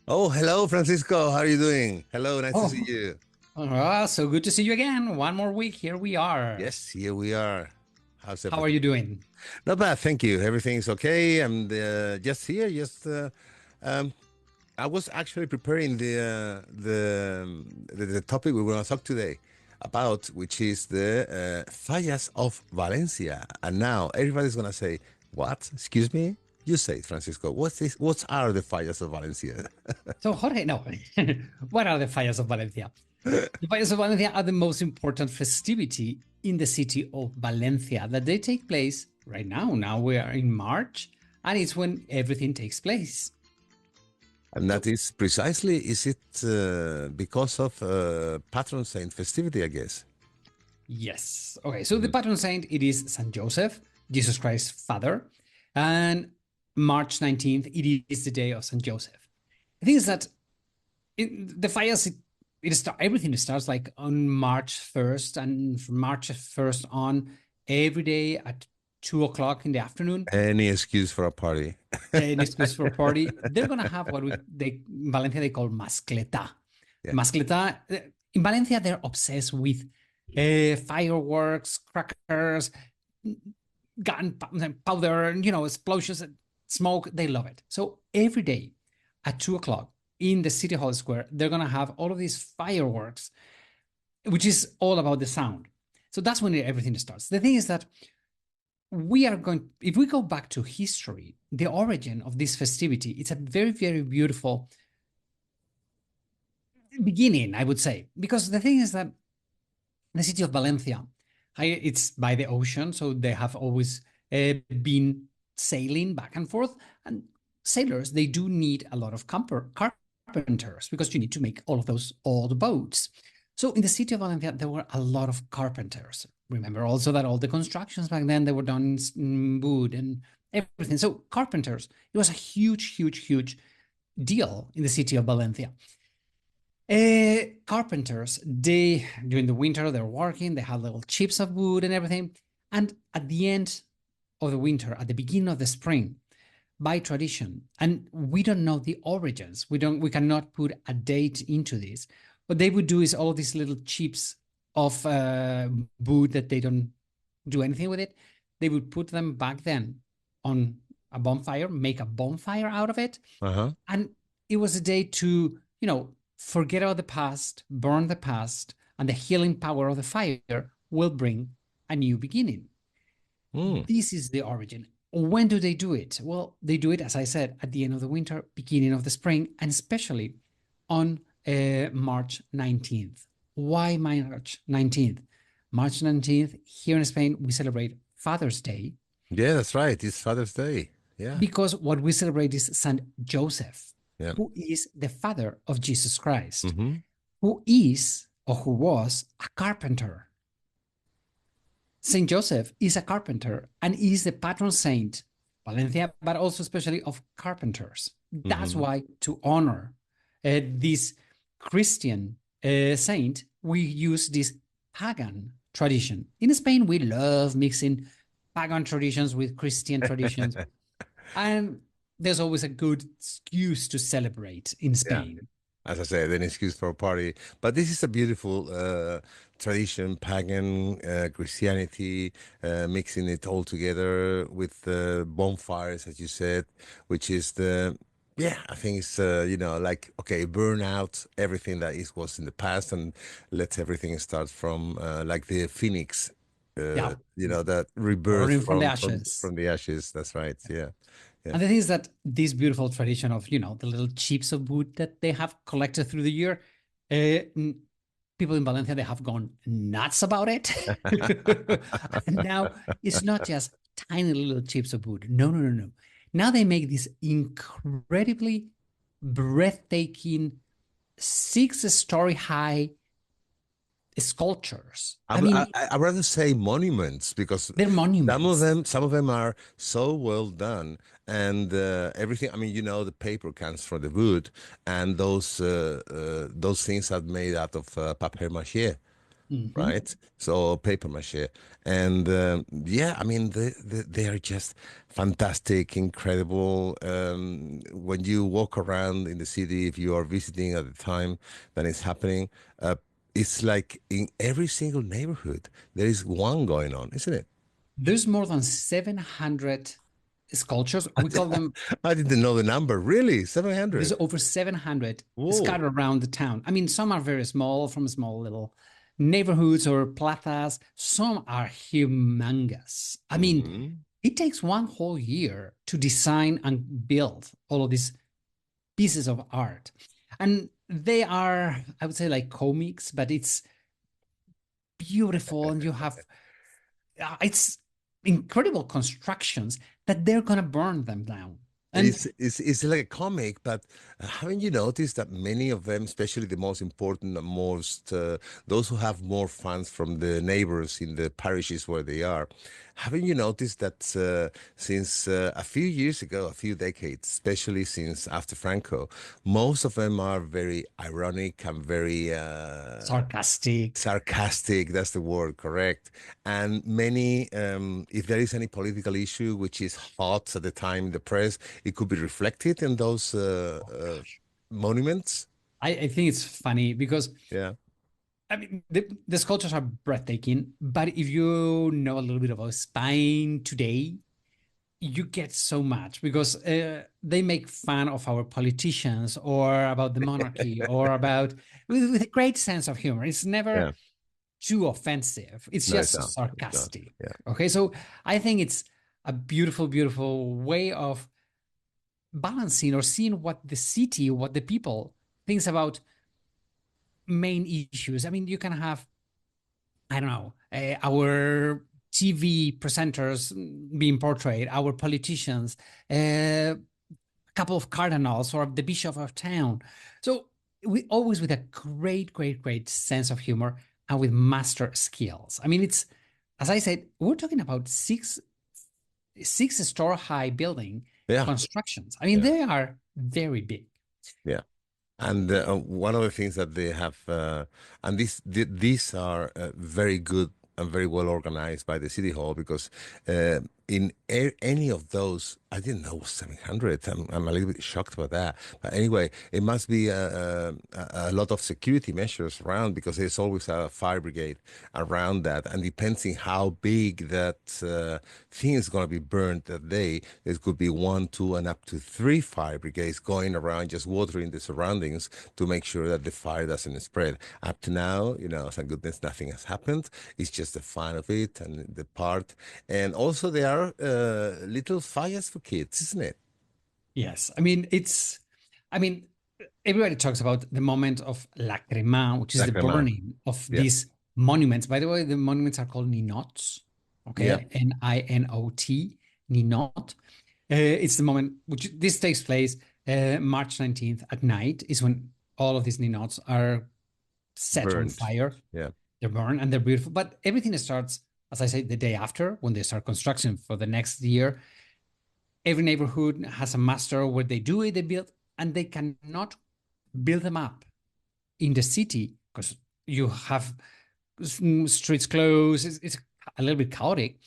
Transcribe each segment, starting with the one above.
Oh, hello, Francisco. How are you doing? Hello, nice to see Oh, you. so good to see you again. One more week. Here we are. Yes, here we are. How's How are you everything? doing? Not bad, thank you. Everything's okay. I'm just here. Um, I was actually preparing the topic we want to talk today about, which is the Fallas of Valencia. And now everybody's gonna say, "What? Excuse me?" You say it, Francisco. What's this? What are the Fallas of Valencia? So, Jorge, no. What are the Fallas of Valencia? The Fallas of Valencia are the most important festivity in the city of Valencia that they take place right now. Now we are in March, and it's when everything takes place. And that So, is precisely, is it because of patron saint festivity, I guess? yes. Okay, so the Mhm. patron saint, it is Saint Joseph, Jesus Christ's father, and March 19th, it is the day of Saint Joseph. The thing is that the fires everything starts like on March 1st, and from March 1st on, every day at 2 o'clock in the afternoon, Any excuse for a party. an excuse for a party. They're gonna have what they in Valencia they call mascletà. Yeah. Mascletà in Valencia they're obsessed with fireworks, crackers, gunpowder, explosions, smoke. They love it. So every day at 2 o'clock in the city hall square, they're gonna have all of these fireworks, which is all about the sound. So that's when everything starts. The thing is that if we go back to history, the origin of this festivity, it's a very, very beautiful beginning, I would say, because the thing is that the city of Valencia, it's by the ocean, so they have always been sailing back and forth. And sailors, they do need a lot of carpenters because you need to make all of those old boats. So in the city of Valencia, there were a lot of carpenters. Remember also that all the constructions back then, they were done in wood and everything. So carpenters, it was a huge, huge, huge deal in the city of Valencia. Carpenters, they during the winter they're working, they have little chips of wood and everything. And at the end of the winter, at the beginning of the spring, by tradition, and we don't know the origins, we cannot put a date into this. What they would do is all these little chips of wood that they don't do anything with it. They would put them back then on a bonfire, make a bonfire out of it, Uh-huh. and it was a day to, forget about the past, burn the past, and the healing power of the fire will bring a new beginning. Mm. This is the origin. When do they do it? Well, they do it, as I said, at the end of the winter, beginning of the spring, and especially on March 19th. Why March 19th? March 19th, here in Spain, we celebrate Father's Day Yeah, that's right. It's Father's Day. Yeah. because what we celebrate is Saint Joseph, Yeah. who is the father of Jesus Christ, Mm-hmm. who is or who was a carpenter. Saint Joseph is a carpenter and is the patron saint of Valencia, but also especially of carpenters. That's Mm-hmm. why, to honor this Christian saint, we use this pagan tradition. In Spain, we love mixing pagan traditions with Christian traditions, and there's always a good excuse to celebrate in Yeah. Spain. As I said, an excuse for a party. But this is a beautiful tradition, pagan Christianity, mixing it all together with bonfires, as you said, which is yeah, I think it's, like, okay, burn out everything that is was in the past and let everything start from like the phoenix, Yeah, that rebirth burning from the from ashes. the ashes. That's right. Yeah. Yeah. And the thing is that this beautiful tradition of, the little chips of wood that they have collected through the year, uh, people in Valencia, they have gone nuts about it. And now it's not just tiny little chips of wood. No, no, no, no. Now they make these incredibly breathtaking 6-story high sculptures. I mean, I'd rather say monuments because they're monuments. some of them are so well done, and everything. I mean, the paper comes from the wood, and those things are made out of papier mâché. Mhm. right? So paper mache, and yeah, I mean they are just fantastic, incredible. When you walk around in the city, if you are visiting at the time that it's happening, it's like in every single neighborhood there is one going on, isn't it? There's more than 700 sculptures. We call them, I didn't know the number. Really, there's 700. over 700 Whoa. scattered around the town. I mean, some are very small from small little neighborhoods or plazas. Some are humongous. I mean, Hmm. it takes one whole year to design and build all of these pieces of art. And they are, I would say, like comics, but it's beautiful. And you have, it's incredible constructions that they're going to burn them down. And It's like a comic, but haven't you noticed that many of them, especially the most important and most those who have more fans from the neighbors in the parishes where they are, haven't you noticed that since a few years ago, a few decades, especially since after Franco, most of them are very ironic and very sarcastic. sarcastic, that's the word, correct. And many, if there is any political issue which is hot at the time in the press, it could be reflected in those Oh gosh. monuments. I think it's funny because Yeah. I mean the sculptures are breathtaking, but if you know a little bit about Spain today, you get so much because they make fun of our politicians or about the monarchy or about with a great sense of humor. It's never Yeah. too offensive. It's No, it's just not. It's not. sarcastic. Yeah. Okay, so I think it's a beautiful, beautiful way of balancing or seeing what the city, what the people thinks about main issues. I mean, you can have, I don't know, our TV presenters being portrayed, our politicians, a couple of cardinals or the bishop of town. So we always with a great, great, great sense of humor and with master skills. I mean, it's as I said, we're talking about six-story high building Yeah. constructions. I mean, Yeah. they are very big. Yeah. And one of the things that they have, and these are very good and very well organized by the city hall because in any of those, I didn't know it was 700. I'm a little bit shocked about that. But anyway, it must be a lot of security measures around because there's always a fire brigade around that. And depending how big that thing is going to be burned that day, there could be one, two, and up to three fire brigades going around just watering the surroundings to make sure that the fire doesn't spread. Up to now, thank goodness nothing has happened. It's just the fun of it and the part. And also there are little fires for kids, isn't it? Yes. I mean, everybody talks about the moment of Lacrima, which is the Lacrima. burning of Yeah. these monuments. By the way, the monuments are called ninots. Yeah. Okay. Ninot, ninot. It's the moment which this takes place March 19th at night is when all of these ninots are set on Burned. fire. Yeah. They're burned and they're beautiful. But everything starts, as I say, the day after when they start construction for the next year. Every neighborhood has a master where they do it, they build, and they cannot build them up in the city because you have streets closed. It's a little bit chaotic.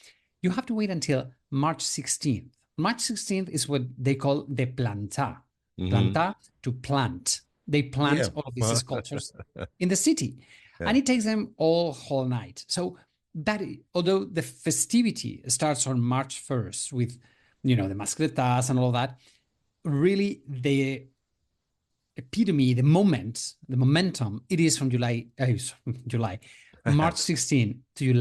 You have to wait until March 16th. March 16th is what they call the planta. Hmm. Planta, to plant. They Yeah. plant all of these sculptures in the city. Yeah. And it takes them all whole night. So that, although the festivity starts on March 1st with, the mascletàs and all that, really the epitome, the moment, the momentum, it is from July, March 16th to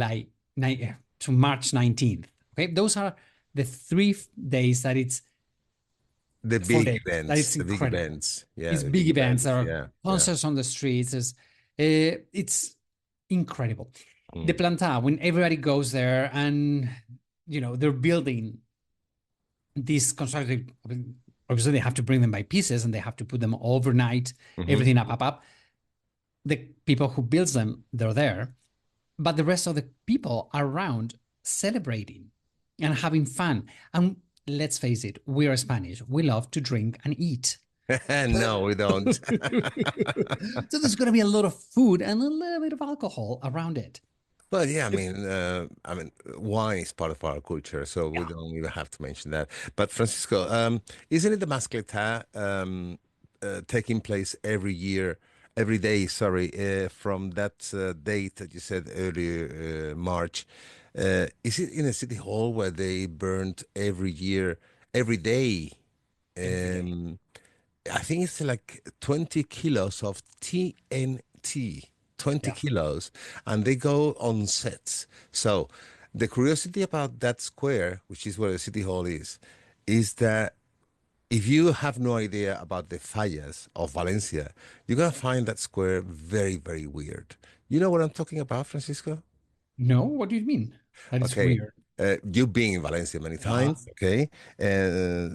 to March 19th. Okay, those are the 3 days that it's The 4 days big that events, it's the big incredible. events. Yeah, It's the big big events. There events. are Yeah. Yeah. concerts on the streets. It's incredible. The Mm. planta when everybody goes there and they're building these constructed. Obviously, they have to bring them by pieces and they have to put them overnight. Hmm. Everything up. The people who builds them, they're there, but the rest of the people are around celebrating and having fun. And let's face it, we are Spanish. We love to drink and eat. No, we don't. So there's going to be a lot of food and a little bit of alcohol around it. Well, yeah, I mean, wine is part of our culture, so we Yeah. don't even have to mention that. But Francisco, isn't it the mascletàs taking place every year, every day? Sorry, from that date that you said earlier, March. Is it in a city hall where they burned every year, every day? Every day. Um, I think it's like 20 kilos of TNT, 20 Yeah. kilos, and they go on sets. So the curiosity about that square, which is where the city hall is that if you have no idea about the Fallas of Valencia, you're going to find that square very, very weird. You know what I'm talking about, Francisco? No, what do you mean? That is Okay. weird. You've been in Valencia many Yeah. times, okay?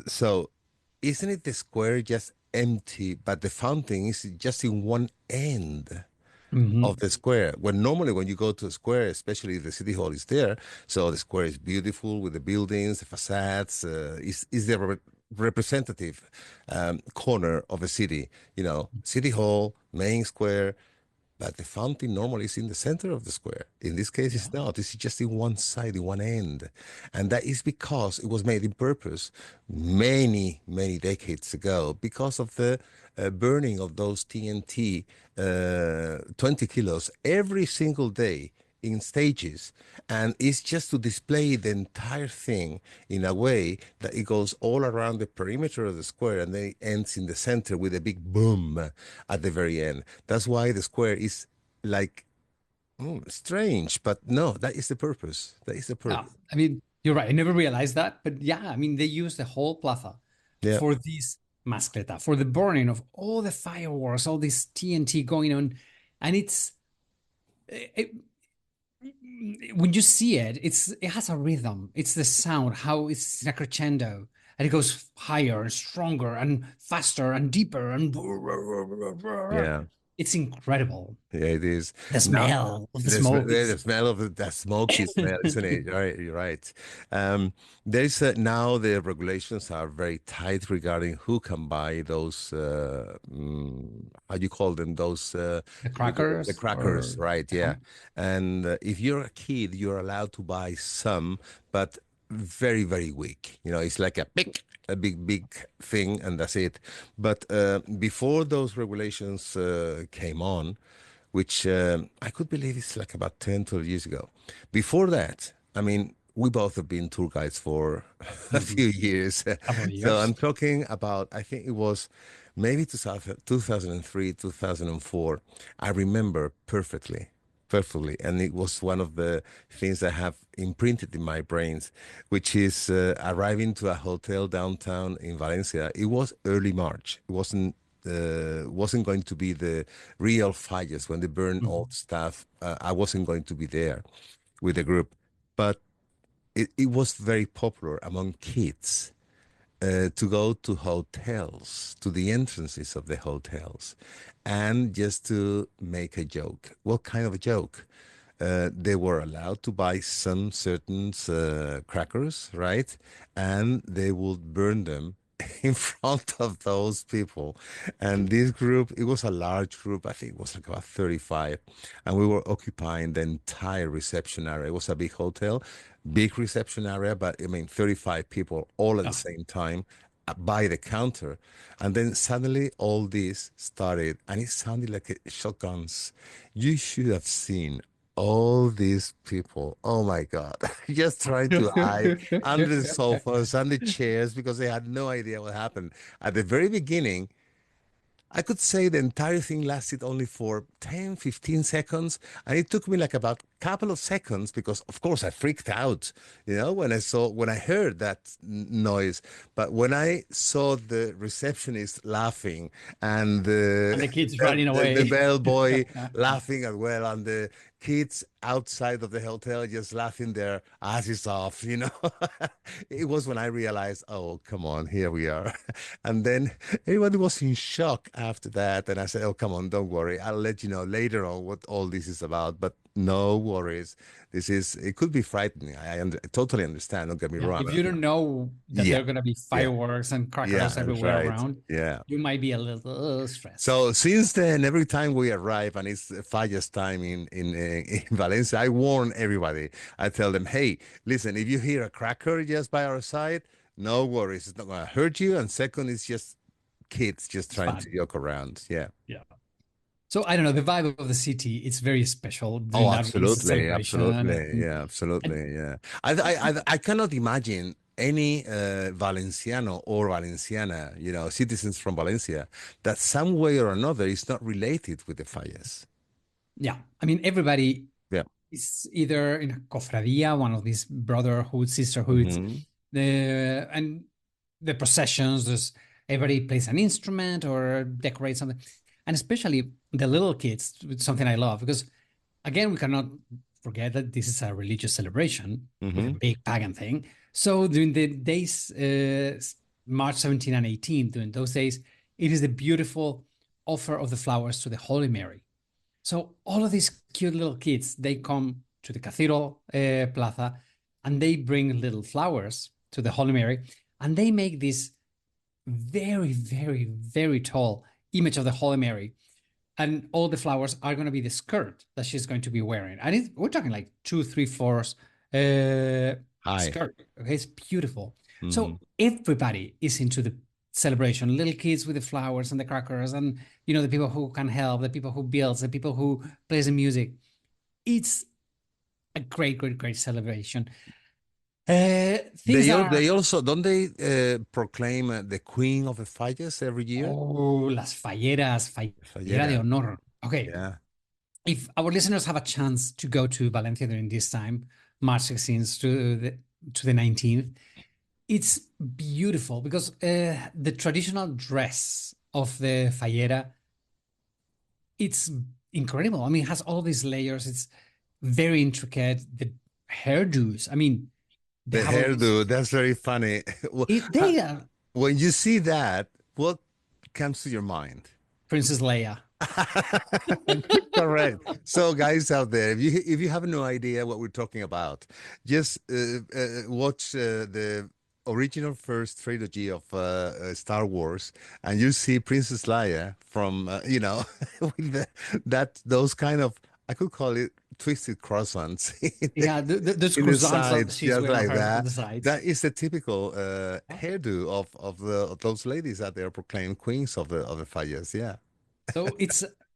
So isn't it the square just empty, but the fountain is just in one end of Hmm. the square? When normally when you go to a square, especially if the city hall is there, so the square is beautiful with the buildings, the facades, is the representative corner of a city, city hall, main square, but the fountain normally is in the center of the square. In this case, Yeah. it's not. It's just in one side, in one end. And that is because it was made in purpose many, many decades ago because of the burning of those TNT, 20 kilos every single day in stages, and it's just to display the entire thing in a way that it goes all around the perimeter of the square and then it ends in the center with a big boom at the very end. That's why the square is like strange, but no, that is the purpose. That is the Yeah. purpose. I mean, you're right. I never realized that. But yeah, I mean, they use the whole plaza Yeah, for this mascleta, for the burning of all the fireworks, all this TNT going on. And it, when you see it, it has a rhythm. It's the sound, how it's in a crescendo, and it goes higher and stronger and faster and deeper and yeah. it's incredible. Yeah, it is. The Now, smell of the smoke the is smell of that smoky smell, isn't it? Right, you're right. There's now the regulations are very tight regarding who can buy those. How do you call them? Those the the crackers crackers, or right? uh-huh. Yeah. And if you're a kid, you're allowed to buy some, but very, very weak. It's like a big, big thing, and that's it. But before those regulations came on, which I could believe it's like about 10, 12 years ago. Before that, I mean, we both have been tour guides for a Mhm. few years. Couple of So years. I'm talking about, I think it was maybe 2003, 2004. I remember perfectly, perfectly. And it was one of the things that have imprinted in my brains, which is arriving to a hotel downtown in Valencia. It was early March. It wasn't going to be the real fires when they burned all Mhm. the stuff. I wasn't going to be there with the group, but it was very popular among kids to go to hotels, to the entrances of the hotels, and just to make a joke. What kind of a joke? They were allowed to buy some certain crackers, right? And they would burn them in front of those people. And this group, it was a large group. I think it was like about 35. And we were occupying the entire reception area. It was a big hotel, big reception area, but I mean, 35 people all at the Yeah. same time by the counter. And then suddenly all this started, and it sounded like shotguns. You should have seen all these people. Oh my God. Just trying to hide under the sofas and the chairs because they had no idea what happened. At the very beginning, I could say the entire thing lasted only for 10, 15 seconds. And it took me like about a couple of seconds because, of course, I freaked out, when I heard that noise. But when I saw the receptionist laughing and And the kids the, running the away. bellboy laughing as well, and the kids outside of the hotel just laughing their asses off, it was when I realized, oh, come on, here we are. And then everybody was in shock after that. And I said, oh, come on, don't worry. I'll let you know later on what all this is about. But No worries. It could be frightening. Totally understand. Don't get me Yeah, wrong. if you don't know that Yeah, there are going to be yeah, fireworks and crackers yeah, everywhere right. around, Yeah. you might be a little stressed. So since then, every time we arrive and it's Fallas time in Valencia, I warn everybody. I tell them, hey, listen, if you hear a cracker just by our side, no worries. It's not going to hurt you. And second, it's just kids just It's trying to fun. joke around. Yeah. Yeah. So I don't know, the vibe of the city, it's very special during Oh, that week. It's a absolutely, celebration. absolutely, yeah, And absolutely, yeah. I cannot imagine any Valenciano or Valenciana, citizens from Valencia, that some way or another is not related with the Fallas. yeah, I mean, everybody Yeah. is either in a cofradia, one of these brotherhoods, sisterhoods, Hmm. and the processions, there's everybody plays an instrument or decorates something. And especially the little kids, it's something I love because, again, we cannot forget that this is a religious celebration with a Hmm. big pagan thing. So during the days, March 17 and 18, during those days, it is the beautiful offer of the flowers to the Holy Mary. So all of these cute little kids, they come to the Cathedral Plaza and they bring little flowers to the Holy Mary and they make this very, very, very tall image of the Holy Mary. And all the flowers are going to be the skirt that she's going to be wearing. And we're talking like 2, 3, 4 Hi. skirt. Okay, it's beautiful. Hmm. So everybody is into the celebration. Little kids with the flowers and the crackers, and the people who can help, the people who builds, the people who plays the music. It's a great, great, great celebration. Things that are They also don't they proclaim the Queen of the Fallas every year? las falleras, fallera de Fallera. honor. Okay, Yeah. if our listeners have a chance to go to Valencia during this time, March 16th to the 19th, it's beautiful because the traditional dress of the fallera, it's incredible. I mean, it has all these layers. It's very intricate. The hairdos, I mean, they The have all these. hairdo, that's very funny. Well, They are when you see that, what comes to your mind? Princess Leia. Correct. So, guys out there, if you have no idea what we're talking about, just watch the original first trilogy of Star Wars, and you see Princess Leia from with those kind of, I could call it twisted croissants Yeah, those in the croissants that sides, she's just wearing on like her on that. the sides. That is the typical hairdo of those ladies that they are proclaimed queens of the Fallas. Yeah. So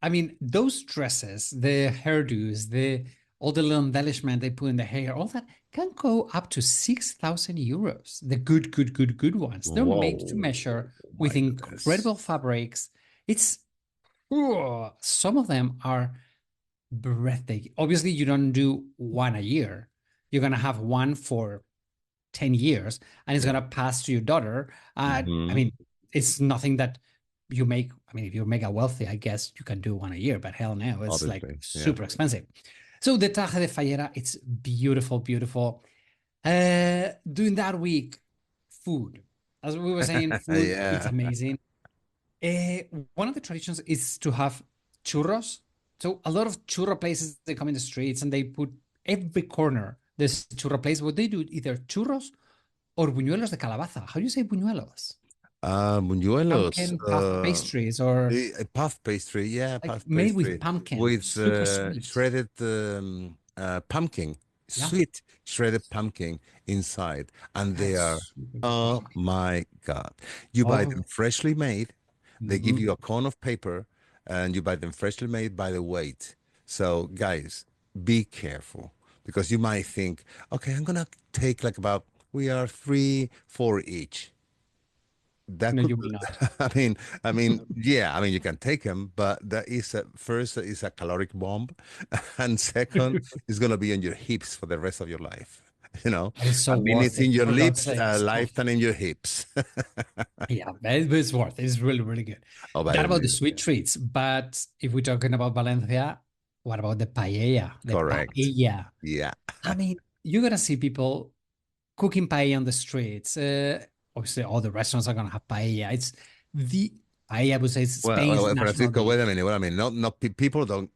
I mean, those dresses, the hairdos, all the little embellishment they put in the hair, all that can go up to 6,000 euros. The good, good, good, good ones. They're made to Whoa, measure with my goodness. incredible fabrics. It's some of them are breathtaking. Obviously, you don't do one a year. You're gonna have one for 10 years and it's Yeah. going to pass to your daughter. I Hmm. mean, it's nothing that you make. I mean, if you're mega wealthy, I guess you can do one a year, but hell no, it's like Obviously. Yeah. super expensive. So the traje de fallera, it's beautiful, beautiful. During that week, food. As we were saying, food, it's Yeah. amazing. One of the traditions is to have churros. So a lot of churro places, they come in the streets and they put every corner this churro place. What they do, either churros or buñuelos de calabaza. How do you say buñuelos? Buñuelos. Pumpkin puff pastries or Puff pastry. Yeah, like puff made with pastry pumpkin, with super sweet. shredded pumpkin, Yeah, sweet shredded pumpkin inside, and they are. that's super good. Oh Oh, my God! You buy them oh. freshly made. They give Mhm. you a cone of paper, and you buy them freshly made by the weight. So, guys, be careful because you might think, okay, I'm gonna take like about we are 3, 4 each. That No, could, you will not. yeah, you can take them, but that is first is a caloric bomb, and second is gonna be on your hips for the rest of your life. You know, But it's so a minute worth in it, your for God's lips, a sakes. lifetime in your hips. Yeah, it's worth it. It's really, really good. Oh, by That the about the way, sweet treats. But if we're talking about Valencia, what about the paella? The correct. paella. Yeah. I mean, you're gonna see people cooking paella on the streets. Obviously, all the restaurants are gonna have paella. It's the paella, I would say, it's Well, Spain's national Francisco, wait a dish. minute. Well, not people don't.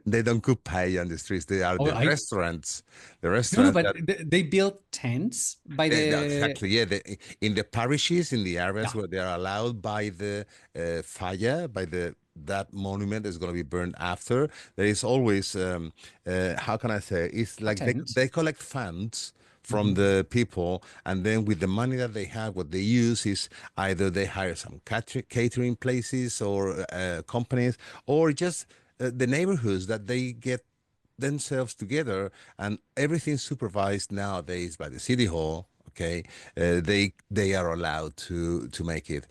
They don't cook paella on the streets. They are Oh, the I restaurants. The no, restaurants but that they built tents by the exactly, yeah. In the parishes, in the areas yeah where they are allowed by the falla, by the that monument is going to be burned after. There is always, how can I say? It's a like tent. they collect funds from Mhm. the people, and then with the money that they have, what they use is either they hire some catering places or companies, or just the neighborhoods that they get themselves together, and everything's supervised nowadays by the city hall. Okay, they are allowed to make it.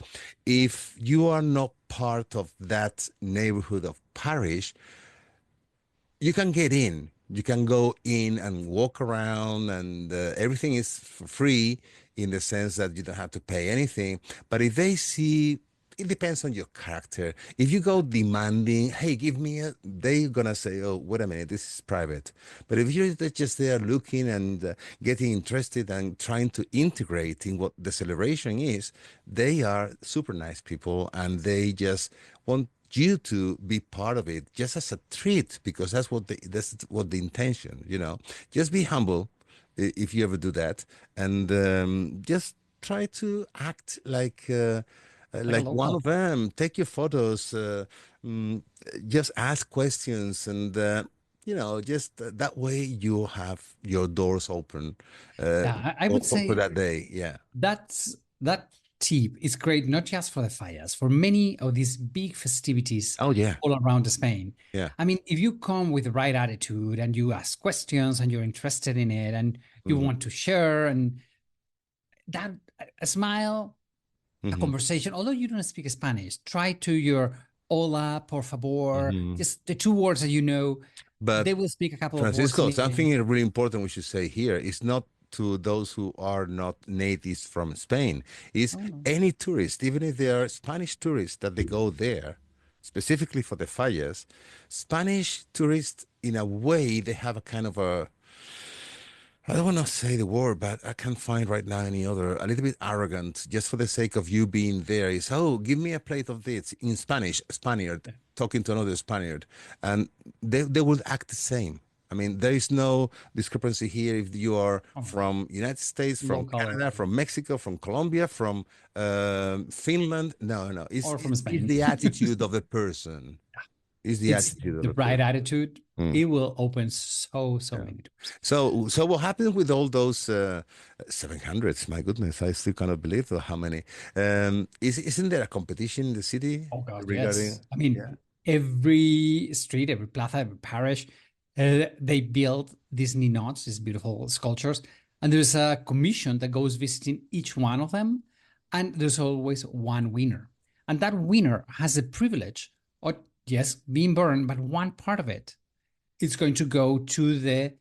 If you are not part of that neighborhood of parish, you can get in. You can go in and walk around, and everything is free in the sense that you don't have to pay anything. But if they see, it depends on your character. If you go demanding, hey, give me a, they're gonna say, oh, wait a minute, this is private. But if you're just there looking and getting interested and trying to integrate in what the celebration is, they are super nice people, and they just want you to be part of it just as a treat, because that's what the intention, just be humble if you ever do that, and just try to act Like a like one local. of them. Take your photos, mm, just ask questions, and just that way you have your doors open uh, Yeah, I would for say that day. Yeah. that tip is great, not just for the fallas, for many of these big festivities Oh yeah. all around Spain. Yeah. I mean, if you come with the right attitude and you ask questions and you're interested in it and you Hmm. want to share and that a smile, a Hmm. conversation, although you don't speak Spanish, try to your hola, por favor, Hmm. just the two words that you know. But They will speak a couple of words in Francisco, it. something really important we should say here is not to those who are not natives from Spain, is Oh, no. any tourist, even if they are Spanish tourists that they go there, specifically for the fallas, Spanish tourists, in a way, they have a kind of a, I don't want to say the word, but I can't find right now any other. A little bit arrogant, just for the sake of you being there. Is, oh, give me a plate of this in Spanish, Spaniard, Yeah. talking to another Spaniard, and they will act the same. I mean, there is no discrepancy here if you are Oh, from United States, from local Canada, from Mexico, from Colombia, from Finland. No, no, or from it's Spain. the attitude of the person. It's the It's attitude of the the right person. attitude. Mm. It will open so Yeah. many doors. So what happened with all those 700s? My goodness, I still cannot believe how many. Isn't there a competition in the city Oh God, yes. regarding? I mean, Yeah. every street, every plaza, every parish, they build these ninots, these beautiful sculptures, and there's a commission that goes visiting each one of them, and there's always one winner, and that winner has the privilege of yes being burned, but one part of it is going to go to the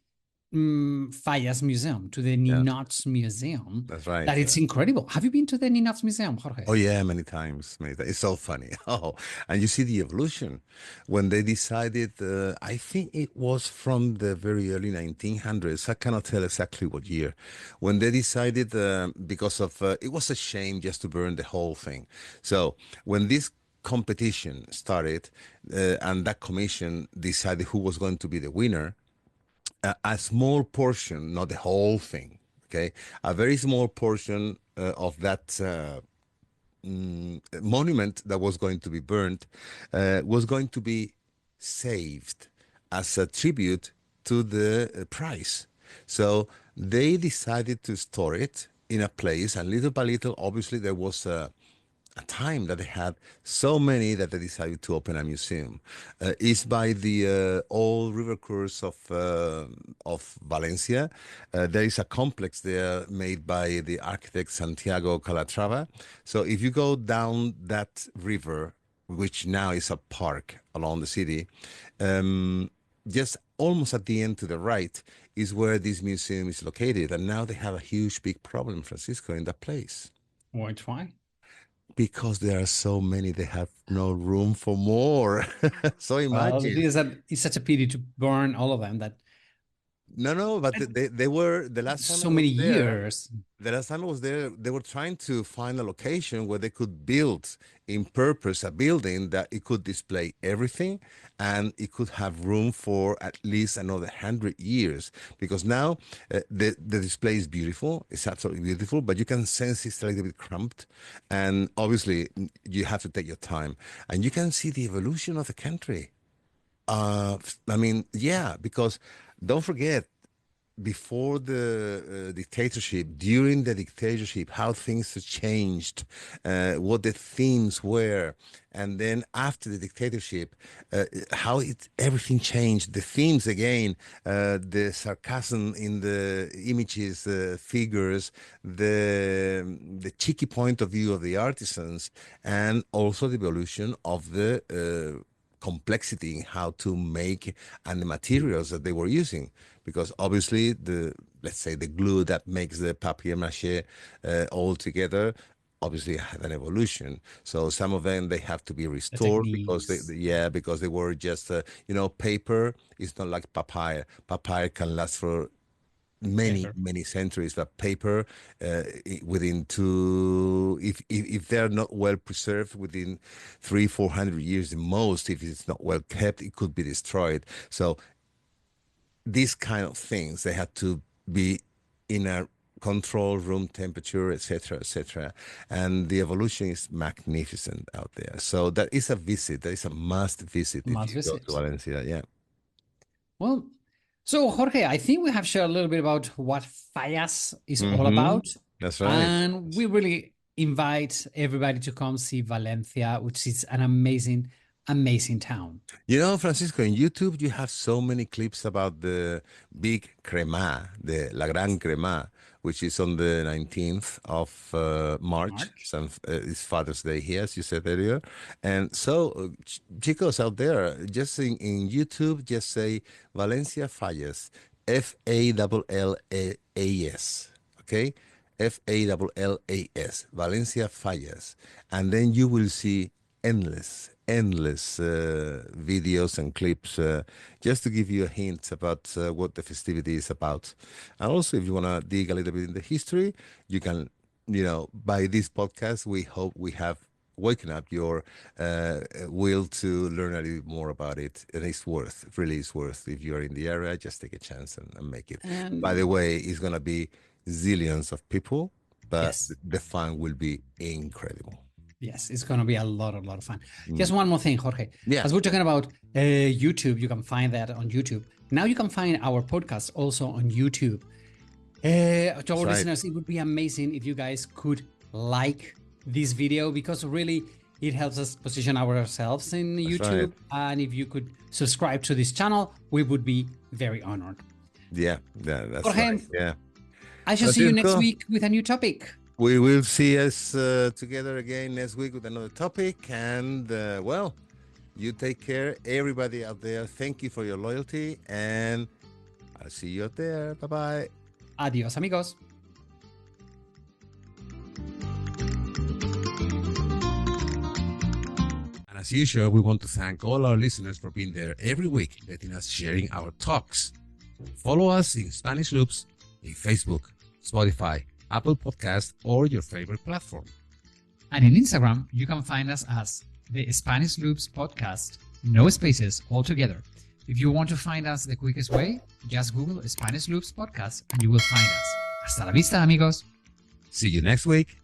Fallas Museum, to the Yeah, Ninots Museum. that's right. That it's incredible. Have you been to the Ninots Museum, Jorge? Oh yeah, many times, many times. It's so funny. Oh, and you see the evolution when they decided. I think it was from the very early 1900s. I cannot tell exactly what year, when they decided because of it was a shame just to burn the whole thing. So when this competition started and that commission decided who was going to be the winner, a small portion, not the whole thing. Okay, a very small portion of that. Monument that was going to be burned was going to be saved as a tribute to the prize. So they decided to store it in a place, and little by little, obviously, there was a time that they had so many that they decided to open a museum. It's by the old river course of Valencia. There is a complex there made by the architect Santiago Calatrava. So if you go down that river, which now is a park along the city, um, just almost at the end to the right is where this museum is located. And now they have a huge, big problem, Francisco, in that place. Which why? Because there are so many, they have no room for more. So Well, the imagine. thing is that it's such a pity to burn all of them that No, but they were the last time I So many was there. years. The last time I was there, they were trying to find a location where they could build in purpose a building that it could display everything and it could have room for at least another 100 years. Because now the display is beautiful, it's absolutely beautiful, but you can sense it's a little bit cramped. And obviously, you have to take your time and you can see the evolution of the country. I mean, yeah, because don't forget, before the dictatorship, during the dictatorship, how things have changed, what the themes were, and then after the dictatorship, how everything changed. The themes again, the sarcasm in the images, figures, the cheeky point of view of the artisans, and also the evolution of the complexity in how to make and the materials that they were using, because obviously let's say the glue that makes the papier mâché all together obviously had an evolution. So some of them they have to be The restored because techniques. yeah, because they were just paper is not like papaya. Papaya can last for Ever. many centuries, but paper within two, if they're not well preserved, within 300-400 years the most, if it's not well kept, it could be destroyed. So these kind of things, they had to be in a control room temperature, etc., etc. And the evolution is magnificent out there. So that is a visit. That is a must visit if Must you go to visit. Valencia. Yeah. Well, so Jorge, I think we have shared a little bit about what Fallas is all Hmm. about. That's right. And we really invite everybody to come see Valencia, which is an amazing, amazing town. You know, Francisco, in YouTube, you have so many clips about the big crema, the La Gran Crema, which is on the 19th of March. March. It's Father's Day here, as you said earlier. And so, chicos out there, just in YouTube, just say Valencia Fallas, Fallas, okay? Fallas, Valencia Fallas. And then you will see endless videos and clips just to give you a hint about what the festivity is about. And also, if you want to dig a little bit in the history, you can, by this podcast, we hope we have waken up your will to learn a little bit more about it. And it's really is worth. If you're in the area, just take a chance and make it. By And the way, it's going to be zillions of people, but yes, the fun will be incredible. yes, it's going to be a lot of fun. Just Mm. one more thing, Jorge. Yeah. As we're talking about YouTube, you can find that on YouTube. Now you can find our podcast also on YouTube. To our right. listeners, it would be amazing if you guys could like this video, because really it helps us position ourselves in YouTube. Right. And if you could subscribe to this channel, we would be very honored. Yeah, that's Jorge, right. Yeah. I shall see you next Francisco, week with a new topic. we will see us together again next week with another topic. And well, you take care, everybody out there. Thank you for your loyalty, and I'll see you out there. Bye bye. Adios, amigos. And as usual, we want to thank all our listeners for being there every week, letting us sharing our talks. Follow us in Spanish Loops in Facebook, Spotify, Apple Podcast, or your favorite platform. And in Instagram, you can find us as the Spanish Loops Podcast, no spaces, all together. If you want to find us the quickest way, just Google Spanish Loops Podcast and you will find us. Hasta la vista, amigos. See you next week.